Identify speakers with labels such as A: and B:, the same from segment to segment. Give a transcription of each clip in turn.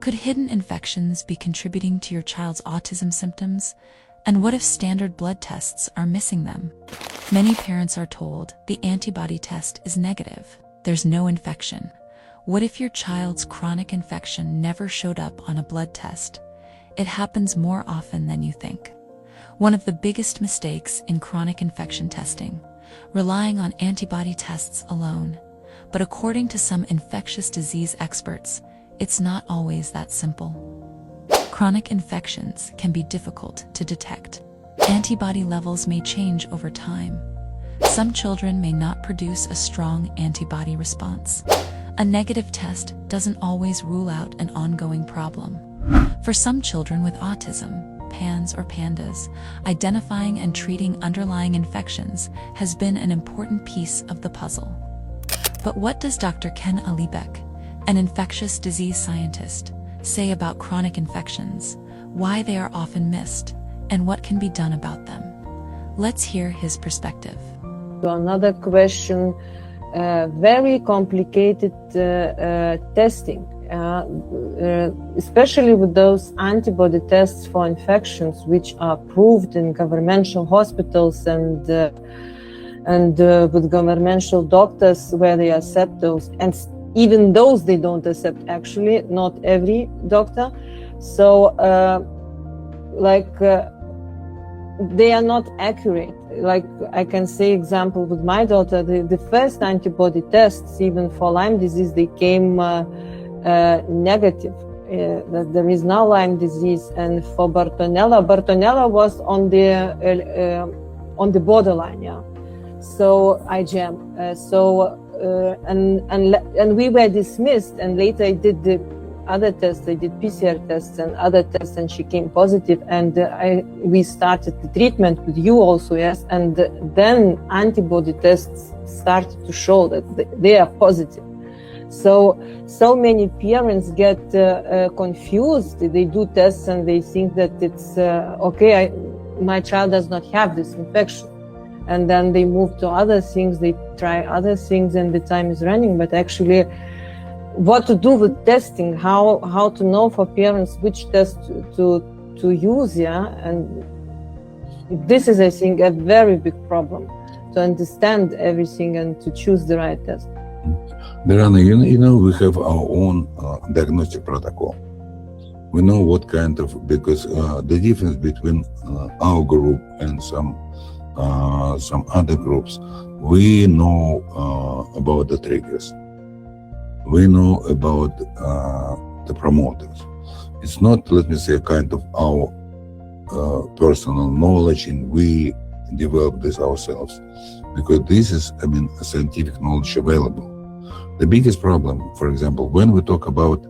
A: Could hidden infections be contributing to your child's autism symptoms? And what if standard blood tests are missing them? Many parents are told the antibody test is negative. There's no infection. What if your child's chronic infection never showed up on a blood test? It happens more often than you think. One of the biggest mistakes in chronic infection testing, relying on antibody tests alone. But according to some infectious disease experts, it's not always that simple. Chronic infections can be difficult to detect. Antibody levels may change over time. Some children may not produce a strong antibody response. A negative test doesn't always rule out an ongoing problem. For some children with autism, PANS or PANDAS, identifying and treating underlying infections has been an important piece of the puzzle. But what does Dr. Ken Alibek, an infectious disease scientist, say about chronic infections, why they are often missed, and what can be done about them? Let's hear his perspective.
B: Another question, very complicated testing, especially with those antibody tests for infections, which are approved in governmental hospitals and with governmental doctors where they accept those, and even those they don't accept, actually, not every doctor. So they are not accurate. Like I can say example with my daughter, the first antibody tests, even for Lyme disease, they came negative, that there is no Lyme disease. And for Bartonella was on the borderline, yeah. So IgM, and we were dismissed, and later I did the other tests, I did PCR tests and other tests, and she came positive, and we started the treatment with you also, yes, and then antibody tests started to show that they are positive. So many parents get confused. They do tests and they think that it's okay, my child does not have this infection. And then they move to other things, they try other things, and the time is running. But actually, what to do with testing, how to know for parents which test to use, yeah? And this is, I think, a very big problem, to understand everything and to choose the right test.
C: Mirana, you know, we have our own diagnostic protocol. We know what kind of, because the difference between our group and some other groups, we know about the triggers. We know about the promoters. It's not, let me say, a kind of our personal knowledge, and we develop this ourselves, because this is, I mean, a scientific knowledge available. The biggest problem, for example, when we talk about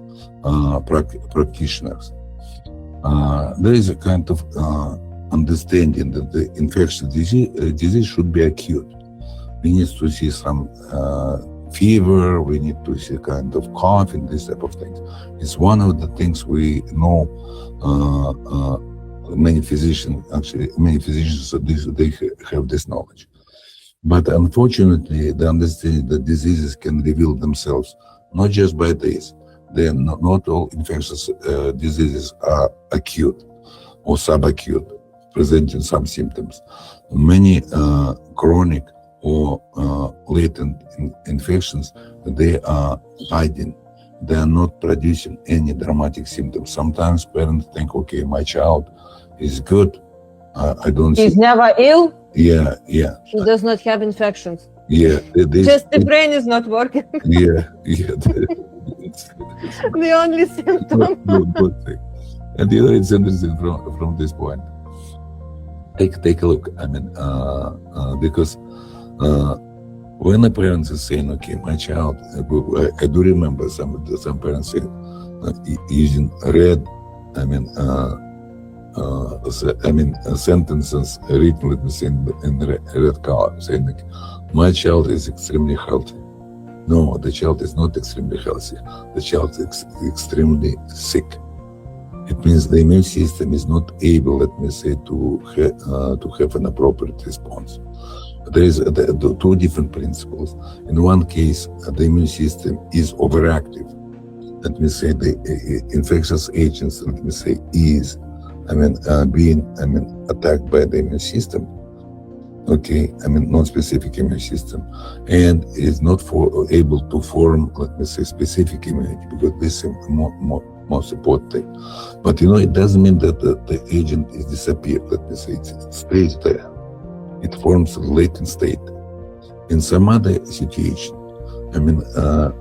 C: practitioners, there is a kind of understanding that the infectious disease should be acute. We need to see some fever, we need to see kind of cough and this type of things. It's one of the things we know. Many physicians, they have this knowledge. But unfortunately, the understanding that diseases can reveal themselves not just by this. Not all infectious diseases are acute or subacute, presenting some symptoms. Many chronic or latent infections, they are hiding. They are not producing any dramatic symptoms. Sometimes parents think, okay, my child is good. I don't see.
B: He's never ill?
C: Yeah.
B: He does not have infections.
C: Yeah.
B: Just the brain is not working.
C: Yeah.
B: The only symptom.
C: Good thing. And you know, it's interesting from this point. Take a look. I mean, because when a parent is saying, okay, my child, I do remember some parents saying, using red, sentences written, let me say, in red color, saying, like, my child is extremely healthy. No, the child is not extremely healthy. The child is extremely sick. It means the immune system is not able, let me say, to have an appropriate response. There is two different principles. In one case, the immune system is overactive. let me say, the infectious agents, let me say, is, being, attacked by the immune system, okay, non-specific immune system, and is not able to form, let me say, specific immunity, because this is most important thing. But it doesn't mean that the agent is disappeared. Let me say, it stays there. It forms a latent state. In some other situation, the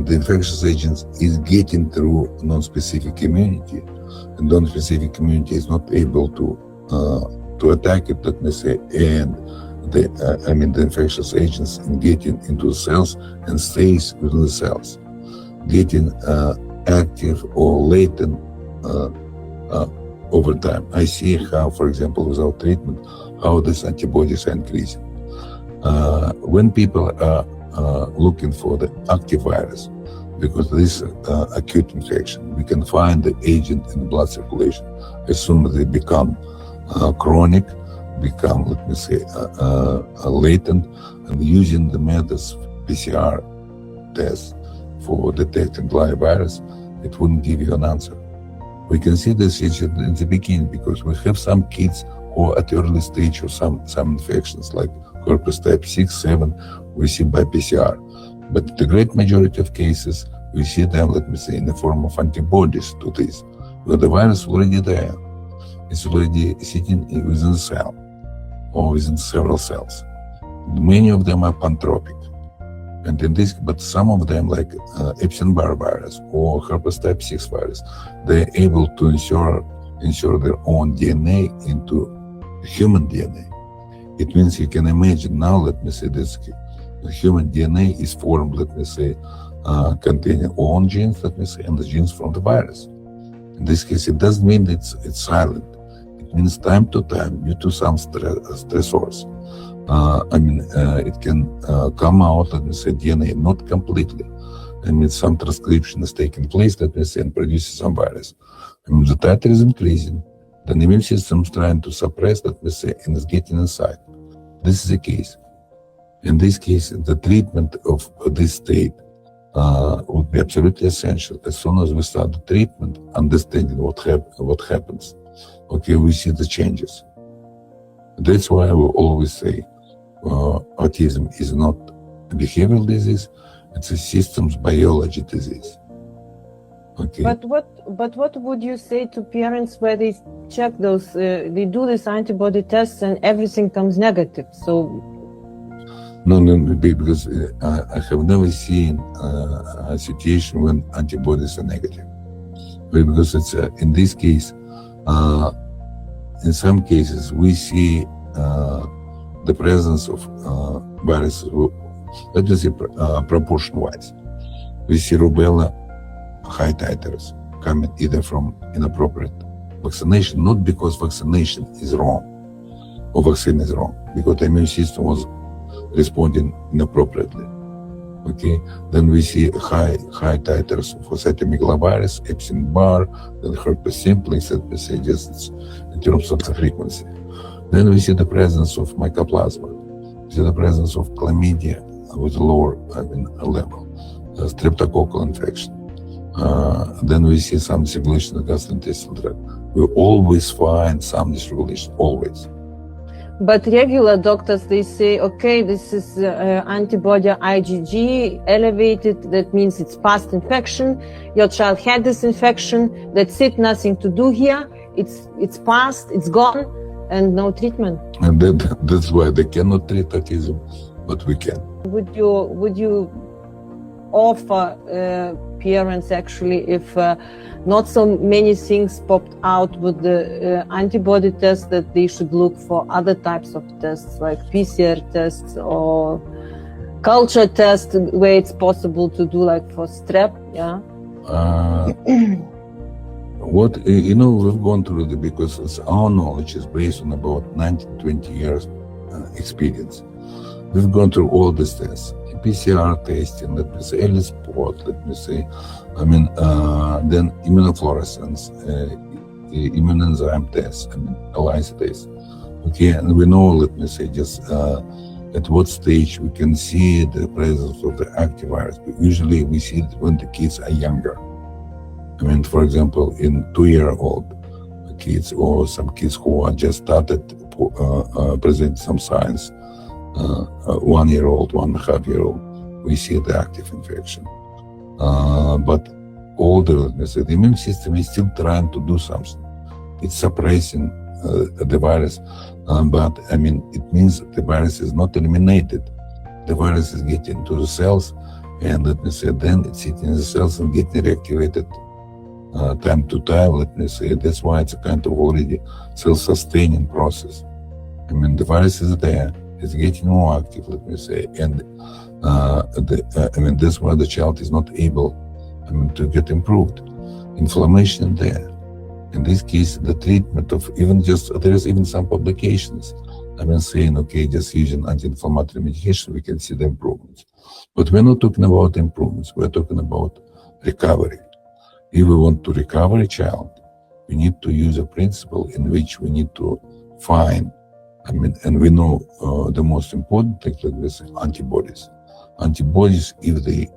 C: infectious agents is getting through non-specific immunity, and non-specific immunity is not able to attack it, let me say, and the infectious agents getting into the cells and stays within the cells, getting active or latent over time. I see how, for example, without treatment, how these antibodies are increasing. When people are looking for the active virus, because this acute infection, we can find the agent in the blood circulation as soon as they become chronic, become, let me say, latent, and using the methods PCR test for detecting live virus, it wouldn't give you an answer. We can see this in the beginning because we have some kids who are at the early stage of some infections like herpes type 6, 7, we see by PCR. But the great majority of cases, we see them, let me say, in the form of antibodies to this, where the virus is already there. It's already sitting within the cell or within several cells. Many of them are pantropic. And in this, but some of them, like Epstein-Barr virus or herpes type 6 virus, they're able to insert their own DNA into human DNA. It means you can imagine now, let me say, this human DNA is formed, let me say, containing own genes, let me say, and the genes from the virus. In this case, it doesn't mean it's silent. It means time to time, due to some stressors, it can come out, let me say, DNA, not completely. Some transcription is taking place, let me say, and produces some virus. The titer is increasing. The immune system is trying to suppress, let me say, and is getting inside. This is the case. In this case, the treatment of this state would be absolutely essential. As soon as we start the treatment, understanding what happens, okay, we see the changes. That's why I will always say autism is not a behavioral disease, it's a systems biology disease. Okay.
B: But what would you say to parents where they check those, they do this antibody tests and everything comes negative? So
C: no, because I have never seen a situation when antibodies are negative. Because it's in this case, in some cases we see the presence of viruses. Let us say proportion-wise. We see rubella high titers coming either from inappropriate vaccination, not because vaccination is wrong or vaccine is wrong, because the immune system was responding inappropriately. Okay, then we see high titers for cytomegalovirus, Epstein-Barr, then herpes simplex, let me say, just in terms of the frequency. Then we see the presence of mycoplasma, we see the presence of chlamydia with lower level, streptococcal infection. Then we see some dysregulation of gastrointestinal tract. We always find some dysregulation, always.
B: but regular doctors, they say, okay, this is antibody IgG elevated, that means it's past infection, your child had this infection, that's it, nothing to do here, it's past, it's gone, and no treatment.
C: And that's why they cannot treat autism, but we can.
B: Would you offer parents, actually, if not so many things popped out with the antibody test, that they should look for other types of tests like PCR tests or culture tests where it's possible to do, like for strep, yeah?
C: We've gone through because our knowledge is based on about 19-20 years experience. We've gone through all these tests, PCR testing, let me say, ELISpot, let me say, then immunofluorescence, immunenzyme tests, ELISA tests. Okay, and we know, let me say, just at what stage we can see the presence of the active virus. But usually we see it when the kids are younger. I mean, for example, in 2-year-old kids or some kids who are just started present some signs, 1-year-old, 1.5-year-old, we see the active infection. But older, let me say, the immune system is still trying to do something. It's suppressing the virus, but I mean, it means the virus is not eliminated. The virus is getting to the cells, and let me say, then it's sitting in the cells and getting reactivated time to time, let me say. That's why it's a kind of already self-sustaining process. I mean, the virus is there, it's getting more active, let me say, and I mean, that's why the child is not able, I mean, to get improved. Inflammation there. In this case, the treatment of even just, there is even some publications, I mean, saying, okay, just using anti-inflammatory medication, we can see the improvements. But we're not talking about improvements, we're talking about recovery. If we want to recover a child, we need to use a principle in which we need to find, I mean, and we know the most important thing, like this, antibodies. Antibodies, if they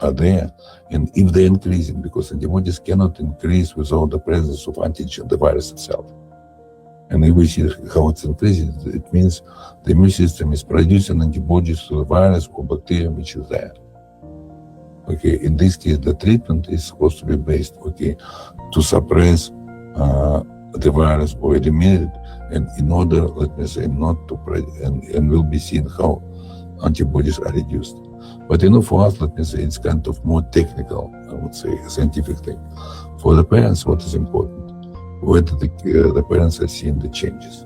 C: are there, and if they're increasing, because antibodies cannot increase without the presence of antigen, the virus itself. And if we see how it's increasing, it means the immune system is producing antibodies to the virus or bacteria which is there. Okay, in this case, the treatment is supposed to be based, okay, to suppress the virus or eliminate it, and in order, let me say, not to, and we'll be seeing how antibodies are reduced. But you know, for us, let me say, it's kind of more technical, I would say, a scientific thing. For the parents, what is important? Whether the parents are seeing the changes.